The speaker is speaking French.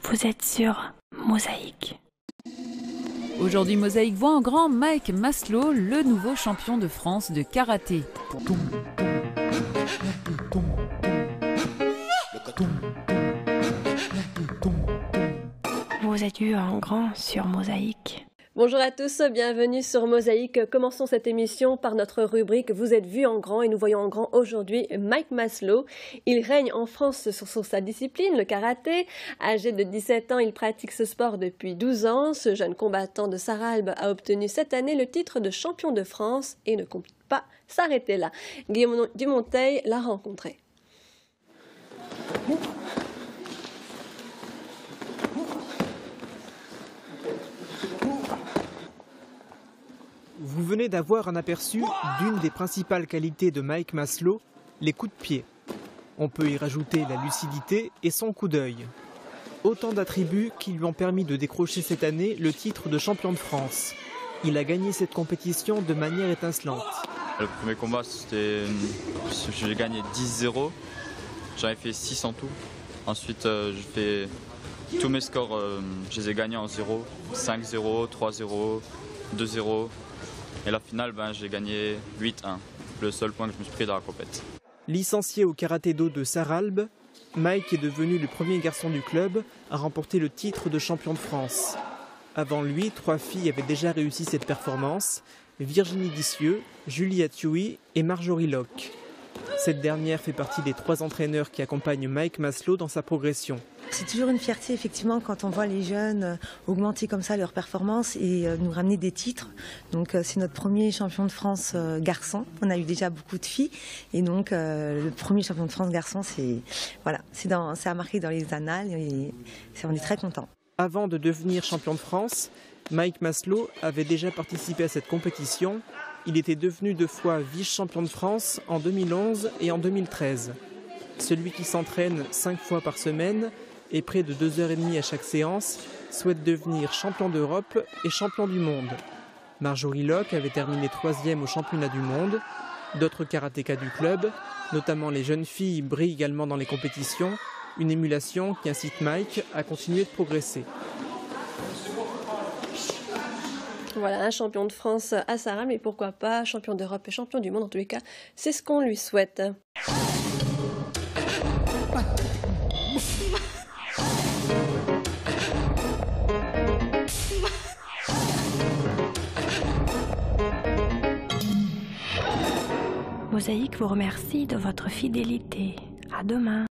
Vous êtes sur Mosaïque. Aujourd'hui, Mosaïque voit en grand Mike Maslow, le nouveau champion de France de karaté. Vous êtes vu en grand sur Mosaïque. Bonjour à tous, bienvenue sur Mosaïque. Commençons cette émission par notre rubrique Vous êtes vu en grand et nous voyons en grand aujourd'hui Mike Maslow. Il règne en France sur sa discipline, le karaté. Âgé de 17 ans, il pratique ce sport depuis 12 ans. Ce jeune combattant de Sarralbe a obtenu cette année le titre de champion de France et ne compte pas s'arrêter là. Guillaume Dumonteil l'a rencontré. Vous venez d'avoir un aperçu d'une des principales qualités de Mike Maslow, les coups de pied. On peut y rajouter la lucidité et son coup d'œil. Autant d'attributs qui lui ont permis de décrocher cette année le titre de champion de France. Il a gagné cette compétition de manière étincelante. Le premier combat, j'ai gagné 10-0. J'en ai fait 6 en tout. Ensuite, j'ai fait tous mes scores, je les ai gagnés en 0. 5-0, 3-0, 2-0. Et la finale, j'ai gagné 8-1, le seul point que je me suis pris dans la compète. Licencié au karaté-do de Sarralbe, Mike est devenu le premier garçon du club à remporter le titre de champion de France. Avant lui, 3 filles avaient déjà réussi cette performance, Virginie Dissieux, Julie Atioui et Marjorie Locke. Cette dernière fait partie des 3 entraîneurs qui accompagnent Mike Maslow dans sa progression. C'est toujours une fierté effectivement quand on voit les jeunes augmenter comme ça leur performance et nous ramener des titres. Donc c'est notre premier champion de France garçon. On a eu déjà beaucoup de filles et donc le premier champion de France garçon, c'est à marquer dans les annales et on est très contents. Avant de devenir champion de France, Mike Maslow avait déjà participé à cette compétition. Il était devenu 2 fois vice-champion de France en 2011 et en 2013. Celui qui s'entraîne 5 fois par semaine et près de 2h30 à chaque séance souhaite devenir champion d'Europe et champion du monde. Marjorie Locke avait terminé 3e au championnat du monde. D'autres karatékas du club, notamment les jeunes filles, brillent également dans les compétitions. Une émulation qui incite Mike à continuer de progresser. Voilà, un champion de France à Sarralbe, mais pourquoi pas champion d'Europe et champion du monde. En tous les cas, c'est ce qu'on lui souhaite. Mosaïque vous remercie de votre fidélité. À demain.